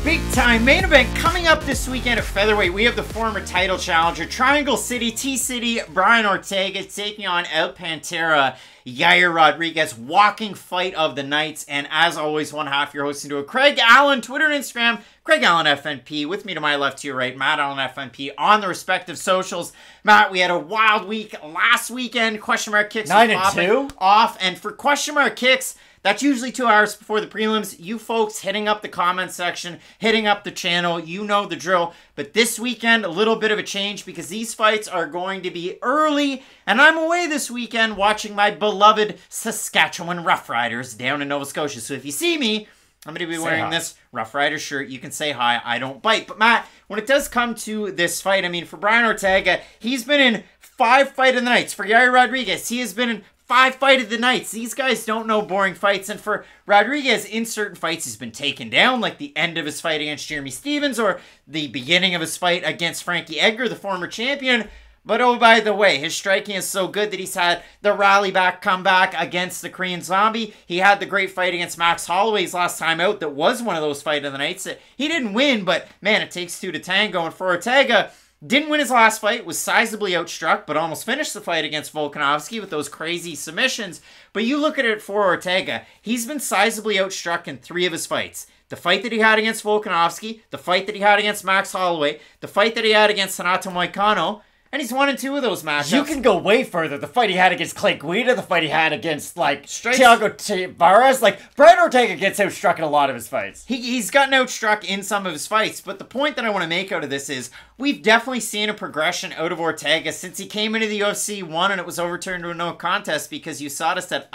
Big time main event coming up this weekend at featherweight. We have the former title challenger, Triangle City, T-City, Brian Ortega taking on El Pantera, Yair Rodriguez, walking fight of the nights. And as always, one half you're hosting to a Craig Allen, Twitter and Instagram, Craig Allen FNP. With me to my left, to your right, Matt Allen FNP on the respective socials. Matt, we had a wild week last weekend. Question mark kicks 9-2 off, and for question mark kicks, that's usually 2 hours before the prelims. You folks hitting up the comment section, hitting up the channel, you know the drill. But this weekend, a little bit of a change because these fights are going to be early. And I'm away this weekend watching my beloved Saskatchewan Roughriders down in Nova Scotia. So if you see me, I'm going to be wearing this Rough Rider shirt. You can say hi. I don't bite. But Matt, when it does come to this fight, I mean, for Brian Ortega, he's been in 5 fight of the nights. For Yair Rodriguez, he has been in 5 fight of the nights. These guys don't know boring fights. And for Rodriguez, in certain fights, he's been taken down, like the end of his fight against Jeremy Stephens or the beginning of his fight against Frankie Edgar, the former champion. But oh, by the way, his striking is so good that he's had the rally back comeback against the Korean Zombie. He had the great fight against Max Holloway's last time out that was one of those fight of the nights. He didn't win, but man, it takes 2 to tango. And for Ortega, didn't win his last fight, was sizably outstruck, but almost finished the fight against Volkanovski with those crazy submissions. But you look at it for Ortega, he's been sizably outstruck in 3 of his fights. The fight that he had against Volkanovski, the fight that he had against Max Holloway, the fight that he had against Renato Moicano, and he's 1 and 2 of those matchups. You can go way further. The fight he had against Clay Guida, the fight he had against, like, Thiago Tavares. Like, Brian Ortega gets outstruck in a lot of his fights. He's gotten outstruck in some of his fights, but the point that I want to make out of this is we've definitely seen a progression out of Ortega since he came into the UFC 1 and it was overturned to a no contest because USADA said,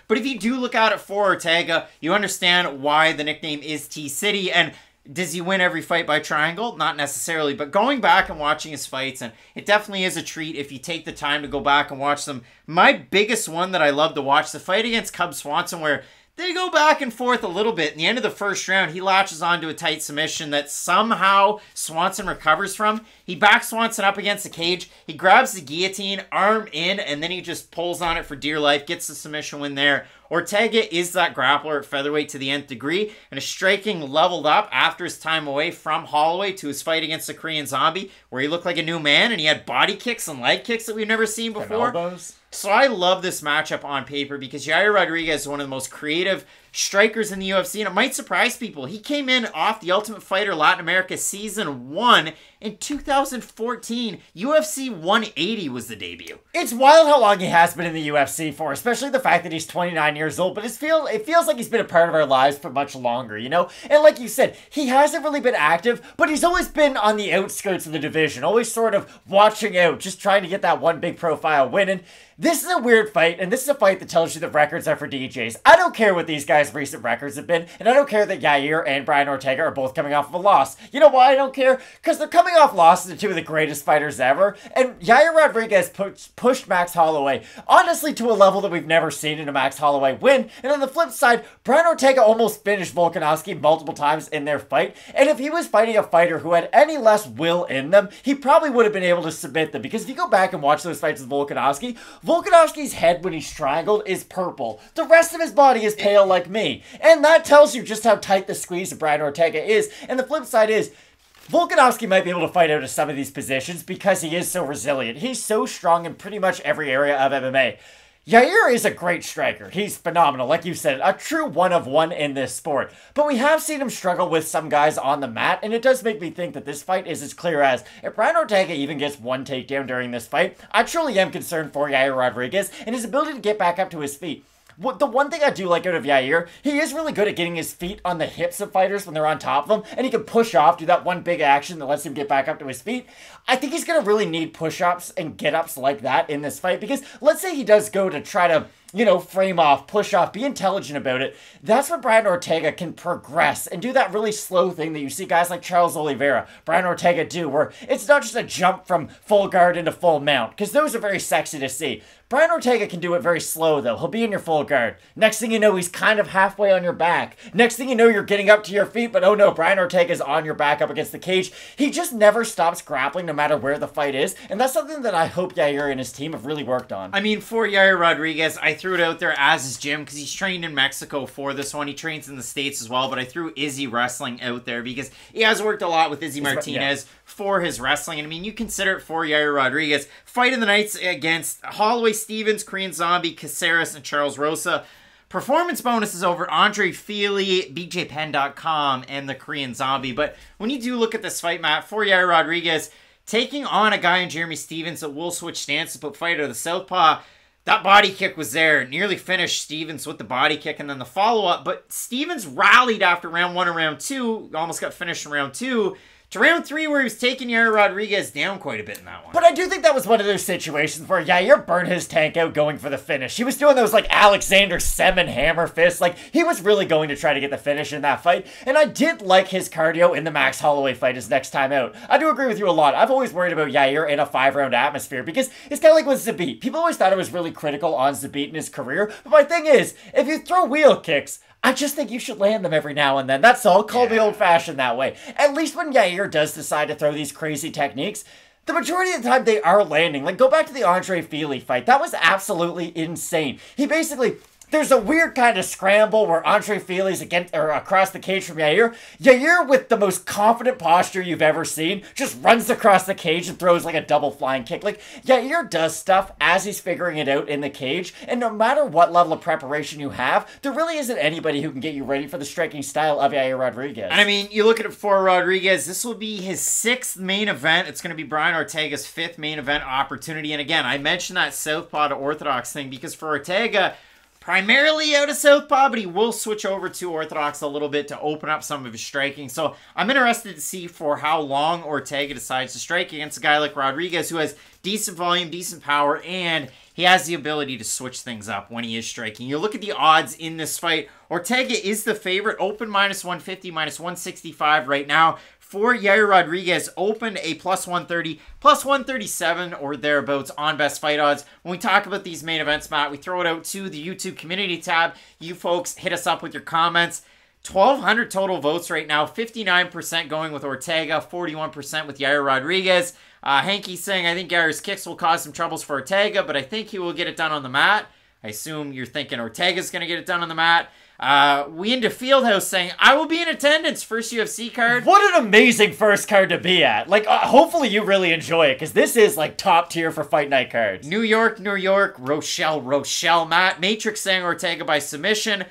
But if you do look at it for Ortega, you understand why the nickname is T-City, and does he win every fight by triangle? Not necessarily, but going back and watching his fights, and it definitely is a treat if you take the time to go back and watch them. My biggest one that I love to watch, the fight against Cub Swanson, where they go back and forth a little bit. In the end of the first round, he latches onto a tight submission that somehow Swanson recovers from. He backs Swanson up against the cage. He grabs the guillotine, arm in, and then he just pulls on it for dear life, gets the submission win there. Ortega is that grappler at featherweight to the nth degree, and his striking leveled up after his time away from Holloway to his fight against the Korean Zombie, where he looked like a new man, and he had body kicks and leg kicks that we've never seen before. So I love this matchup on paper because Yair Rodriguez is one of the most creative strikers in the UFC, and it might surprise people. He came in off the Ultimate Fighter Latin America Season 1 in 2014. UFC 180 was the debut. It's wild how long he has been in the UFC for, especially the fact that he's 29 years old, but it feels like he's been a part of our lives for much longer, you know? And like you said, he hasn't really been active, but he's always been on the outskirts of the division, always sort of watching out, just trying to get that one big profile win. And this is a weird fight, and this is a fight that tells you that records are for DJs. I don't care what these guys' recent records have been, and I don't care that Yair and Brian Ortega are both coming off of a loss. You know why I don't care? Because they're coming off losses to 2 of the greatest fighters ever, and Yair Rodriguez pushed Max Holloway, honestly, to a level that we've never seen in a Max Holloway win. And on the flip side, Brian Ortega almost finished Volkanovski multiple times in their fight, and if he was fighting a fighter who had any less will in them, he probably would have been able to submit them, because if you go back and watch those fights with Volkanovski's head when he's triangled is purple. The rest of his body is pale like me. And that tells you just how tight the squeeze of Brian Ortega is. And the flip side is, Volkanovski might be able to fight out of some of these positions because he is so resilient. He's so strong in pretty much every area of MMA. Yair is a great striker. He's phenomenal. Like you said, a true one of one in this sport. But we have seen him struggle with some guys on the mat, and it does make me think that this fight is as clear as, if Brian Ortega even gets one takedown during this fight, I truly am concerned for Yair Rodriguez and his ability to get back up to his feet. The one thing I do like out of Yair, he is really good at getting his feet on the hips of fighters when they're on top of them, and he can push off, do that one big action that lets him get back up to his feet. I think he's going to really need push-ups and get-ups like that in this fight, because let's say he does go to try to, you know, frame off, push off, be intelligent about it. That's when Brian Ortega can progress and do that really slow thing that you see guys like Charles Oliveira, Brian Ortega do, where it's not just a jump from full guard into full mount, because those are very sexy to see. Brian Ortega can do it very slow, though. He'll be in your full guard. Next thing you know, he's kind of halfway on your back. Next thing you know, you're getting up to your feet, but oh no, Brian Ortega's on your back up against the cage. He just never stops grappling no matter where the fight is, and that's something that I hope Yair and his team have really worked on. I mean, for Yair Rodriguez, I threw it out there as his gym because he's trained in Mexico for this one. He trains in the States as well, but I threw Izzy Wrestling out there because he has worked a lot with Izzy Martinez for his wrestling. And I mean, you consider it for Yair Rodriguez. Fight of the nights against Holloway Stevens, Korean Zombie, Caceres, and Charles Rosa. Performance bonuses over Andre Feely, BJPenn.com, and the Korean Zombie. But when you do look at this fight, Matt, for Yair Rodriguez, taking on a guy in Jeremy Stevens that will switch stances but fight out of the southpaw, that body kick was there. Nearly finished Stevens with the body kick and then the follow-up. But Stevens rallied after round 1 and round 2. Almost got finished in round 2. To round 3 where he was taking Yair Rodriguez down quite a bit in that one. But I do think that was one of those situations where Yair burned his tank out going for the finish. He was doing those like Alexander Semin hammer fists. Like he was really going to try to get the finish in that fight. And I did like his cardio in the Max Holloway fight his next time out. I do agree with you a lot. I've always worried about Yair in a 5-round atmosphere because it's kind of like with Zabit. People always thought I was really critical on Zabit in his career. But my thing is, if you throw wheel kicks, I just think you should land them every now and then. That's all. Call me old-fashioned that way. At least when Yair does decide to throw these crazy techniques, the majority of the time they are landing. Like, go back to the Andre Feely fight. That was absolutely insane. He basically... There's a weird kind of scramble where Andre Feely's across the cage from Yair. Yair, with the most confident posture you've ever seen, just runs across the cage and throws like a double flying kick. Like, Yair does stuff as he's figuring it out in the cage, and no matter what level of preparation you have, there really isn't anybody who can get you ready for the striking style of Yair Rodriguez. And I mean, you look at it for Rodriguez, this will be his 6th main event. It's going to be Brian Ortega's 5th main event opportunity. And again, I mentioned that southpaw to orthodox thing because for Ortega, primarily out of southpaw, but he will switch over to orthodox a little bit to open up some of his striking. So I'm interested to see for how long Ortega decides to strike against a guy like Rodriguez who has decent volume, decent power, and he has the ability to switch things up when he is striking. You look at the odds in this fight. Ortega is the favorite, open -150, -165 right now. For Yair Rodriguez, opened a +130, +137 or thereabouts on best fight odds. When we talk about these main events, Matt, we throw it out to the YouTube community tab. You folks hit us up with your comments. 1,200 total votes right now. 59% going with Ortega, 41% with Yair Rodriguez. Hankey's saying, I think Yair's kicks will cause some troubles for Ortega, but I think he will get it done on the mat. I assume you're thinking Ortega's going to get it done on the mat. We into Fieldhouse saying, I will be in attendance. First UFC card. What an amazing first card to be at. Like, hopefully you really enjoy it, because this is, like, top tier for Fight Night cards. New York, Rochelle, Matt. Matrix saying Ortega by submission.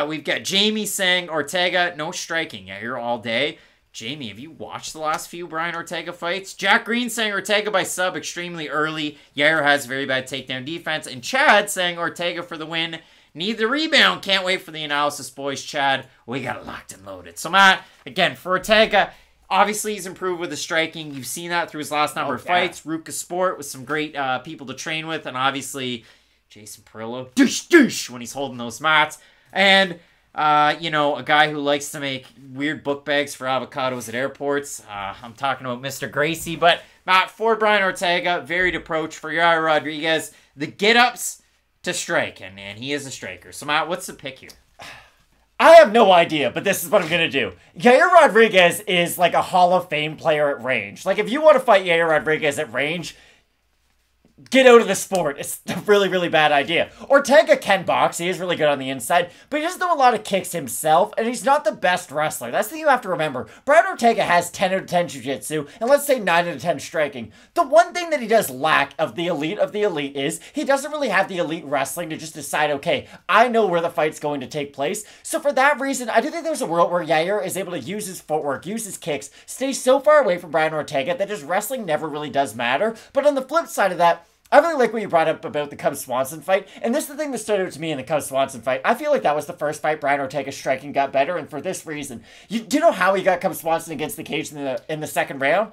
We've got Jamie saying Ortega, no striking. Yeah, you're all day. Jamie, have you watched the last few Brian Ortega fights? Jack Green saying Ortega by sub extremely early. Yair has very bad takedown defense. And Chad saying Ortega for the win. Need the rebound. Can't wait for the analysis, boys. Chad, we got it locked and loaded. So, Matt, again, for Ortega, obviously he's improved with the striking. You've seen that through his last number of fights. Ruka Sport with some great people to train with. And obviously, Jason Perillo, douche, when he's holding those mats. And, you know, a guy who likes to make weird book bags for avocados at airports. I'm talking about Mr. Gracie. But, Matt, for Brian Ortega, varied approach for Yair Rodriguez. The get-ups to strike, and he is a striker. So, Matt, what's the pick here? I have no idea, but this is what I'm going to do. Yair Rodriguez is like a Hall of Fame player at range. Like, if you want to fight Yair Rodriguez at range, get out of the sport. It's a really, really bad idea. Ortega can box. He is really good on the inside, but he doesn't throw a lot of kicks himself, and he's not the best wrestler. That's the thing you have to remember. Brian Ortega has 10 out of 10 jiu-jitsu, and let's say 9 out of 10 striking. The one thing that he does lack of the elite is he doesn't really have the elite wrestling to just decide, okay, I know where the fight's going to take place. So for that reason, I do think there's a world where Yair is able to use his footwork, use his kicks, stay so far away from Brian Ortega that his wrestling never really does matter. But on the flip side of that, I really like what you brought up about the Cub-Swanson fight, and this is the thing that stood out to me in the Cub-Swanson fight. I feel like that was the first fight Brian Ortega's striking got better, and for this reason. Do you know how he got Cub-Swanson against the cage in the second round?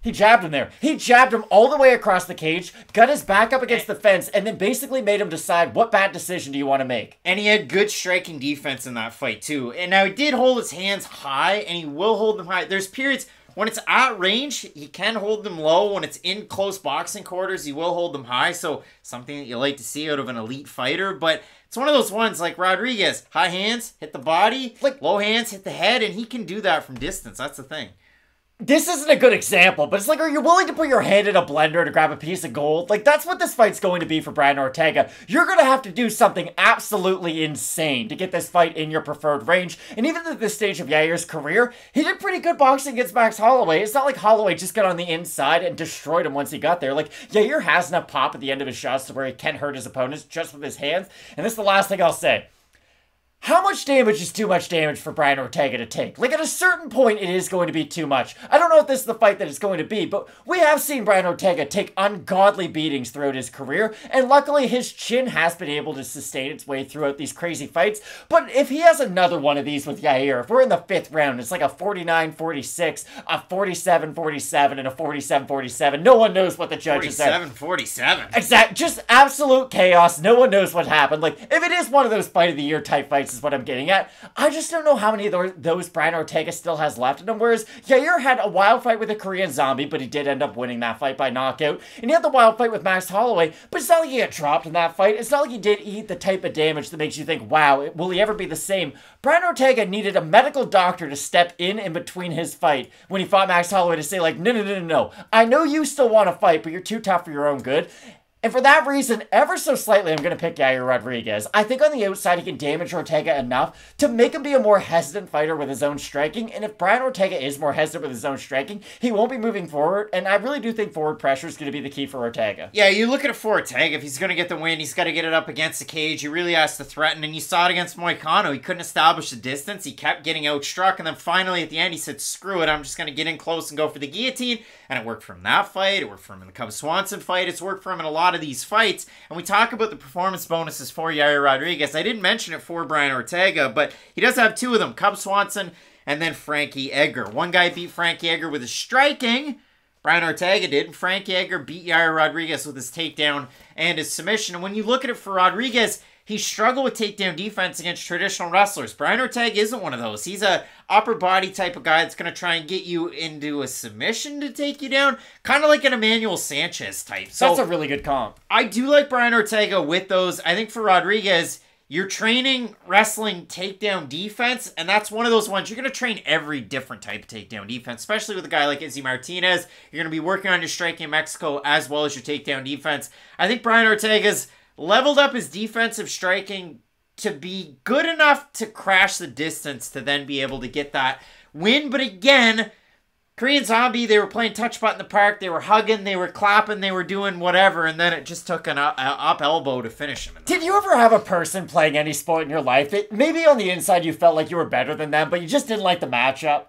He jabbed him there. He jabbed him all the way across the cage, got his back up against the fence, and then basically made him decide what bad decision do you want to make. And he had good striking defense in that fight, too. And now he did hold his hands high, and he will hold them high. There's periods when it's at range, he can hold them low. When it's in close boxing quarters, he will hold them high. So something that you like to see out of an elite fighter. But it's one of those ones like Rodriguez. High hands, hit the body. Like low hands, hit the head. And he can do that from distance. That's the thing. This isn't a good example, but it's like, are you willing to put your hand in a blender to grab a piece of gold? Like, that's what this fight's going to be for Brian Ortega. You're going to have to do something absolutely insane to get this fight in your preferred range. And even at this stage of Yair's career, he did pretty good boxing against Max Holloway. It's not like Holloway just got on the inside and destroyed him once he got there. Like, Yair has enough pop at the end of his shots to where he can hurt his opponents just with his hands. And this is the last thing I'll say. How much damage is too much damage for Brian Ortega to take? Like, at a certain point, it is going to be too much. I don't know if this is the fight that it's going to be, but we have seen Brian Ortega take ungodly beatings throughout his career, and luckily his chin has been able to sustain its way throughout these crazy fights. But if he has another one of these with Yair, if we're in the 5th round, it's like a 49-46, a 47-47, and a 47-47. No one knows what the judges are. 47-47. Exact, just absolute chaos. No one knows what happened. Like, if it is one of those fight of the year type fights, is what I'm getting at. I just don't know how many of those Brian Ortega still has left in him, whereas Yair had a wild fight with a Korean Zombie, but he did end up winning that fight by knockout, and he had the wild fight with Max Holloway, but it's not like he got dropped in that fight. It's not like he did eat the type of damage that makes you think, wow, will he ever be the same? Brian Ortega needed a medical doctor to step in between his fight when he fought Max Holloway to say, like, no, I know you still want to fight, but you're too tough for your own good. And for that reason, ever so slightly, I'm going to pick Yair Rodriguez. I think on the outside, he can damage Ortega enough to make him be a more hesitant fighter with his own striking. And if Brian Ortega is more hesitant with his own striking, he won't be moving forward. And I really do think forward pressure is going to be the key for Ortega. Yeah, you look at it for Ortega. If he's going to get the win, he's got to get it up against the cage. He really has to threaten. And you saw it against Moicano. He couldn't establish the distance. He kept getting outstruck. And then finally, at the end, he said, screw it. I'm just going to get in close and go for the guillotine. And it worked for him in that fight. It worked for him in the Cub Swanson fight. It's worked for him in a lot of these fights. And we talk about the performance bonuses for Yair Rodriguez. I didn't mention it for Brian Ortega, but he does have 2 of them. Cub Swanson and then Frankie Edgar. One guy beat Frankie Edgar with his striking. Brian Ortega did. And Frankie Edgar beat Yair Rodriguez with his takedown and his submission. And when you look at it for Rodriguez, he struggled with takedown defense against traditional wrestlers. Brian Ortega isn't one of those. He's a upper body type of guy that's going to try and get you into a submission to take you down. Kind of like an Emmanuel Sanchez type. So that's a really good comp. I do like Brian Ortega with those. I think for Rodriguez, you're training wrestling takedown defense, and that's one of those ones. You're going to train every different type of takedown defense, especially with a guy like Izzy Martinez. You're going to be working on your striking in Mexico as well as your takedown defense. I think Brian Ortega's leveled up his defensive striking to be good enough to crash the distance to then be able to get that win. But again, Korean Zombie, they were playing touch putt in the park. They were hugging, they were clapping, they were doing whatever, and then it just took an up elbow to finish him. Did you ever have a person playing any sport in your life that maybe on the inside you felt like you were better than them, but you just didn't like the matchup?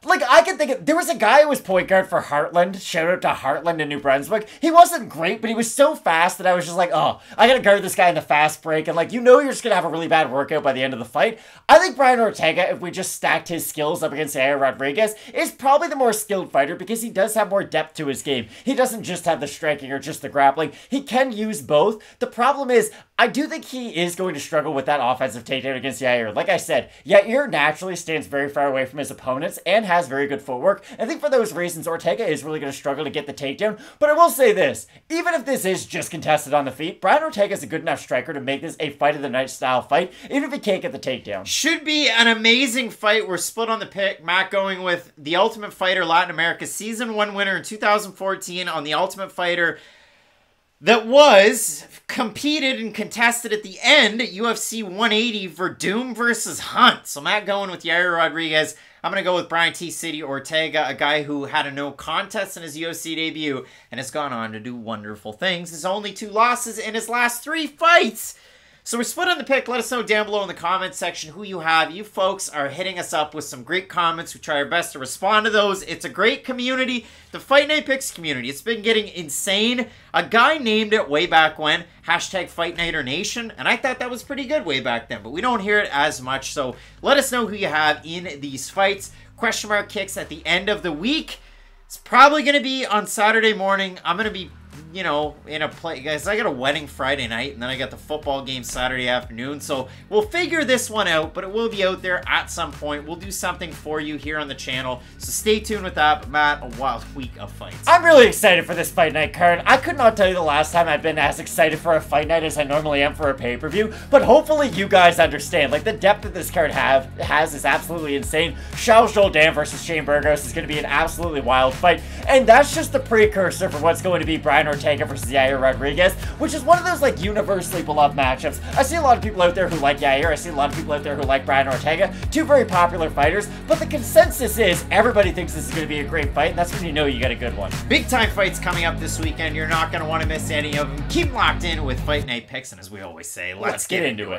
Like, I can think of, there was a guy who was point guard for Heartland. Shout out to Heartland in New Brunswick. He wasn't great, but he was so fast that I was just like, oh, I gotta guard this guy in the fast break. And like, you know you're just gonna have a really bad workout by the end of the fight. I think Brian Ortega, if we just stacked his skills up against Yair Rodriguez, is probably the more skilled fighter because he does have more depth to his game. He doesn't just have the striking or just the grappling. He can use both. The problem is, I do think he is going to struggle with that offensive takedown against Yair. Like I said, Yair naturally stands very far away from his opponents and has very good footwork. I think for those reasons, Ortega is really going to struggle to get the takedown. But I will say this, even if this is just contested on the feet, Brian Ortega is a good enough striker to make this a fight of the night style fight, even if he can't get the takedown. Should be an amazing fight. We're split on the pick. Matt going with The Ultimate Fighter Latin America Season 1 winner in 2014 on The Ultimate Fighter that was competed and contested at the end at UFC 180 for Doom versus Hunt. So Matt going with Yair Rodriguez. I'm going to go with Brian T. City Ortega, a guy who had a no contest in his UFC debut and has gone on to do wonderful things. His only 2 losses in his last 3 fights. So we're split on the pick. Let us know down below in the comments section who you have. You folks are hitting us up with some great comments. We try our best to respond to those. It's a great community. The Fight Night Picks community. It's been getting insane. A guy named it way back when. Hashtag Fight Nighter Nation. And I thought that was pretty good way back then. But we don't hear it as much. So let us know who you have in these fights. Question mark kicks at the end of the week. It's probably going to be on Saturday morning. I'm going to be you know, in a play, guys, I got a wedding Friday night, and then I got the football game Saturday afternoon, so we'll figure this one out, but it will be out there at some point. We'll do something for you here on the channel, so stay tuned with that. But Matt, a wild week of fights. I'm really excited for this fight night card. I could not tell you the last time I've been as excited for a fight night as I normally am for a pay-per-view, but hopefully you guys understand. Like, the depth that this card has is absolutely insane. Jourdain versus Shane Burgos is going to be an absolutely wild fight, and that's just the precursor for what's going to be Brian Ortega versus Yair Rodriguez, which is one of those, like, universally beloved matchups. I see a lot of people out there who like Yair, I see a lot of people out there who like Brian Ortega, two very popular fighters, but the consensus is everybody thinks this is going to be a great fight, and that's when you know you got a good one. Big time fights coming up this weekend. You're not going to want to miss any of them. Keep locked in with Fight Night Picks, and as we always say, let's get into it.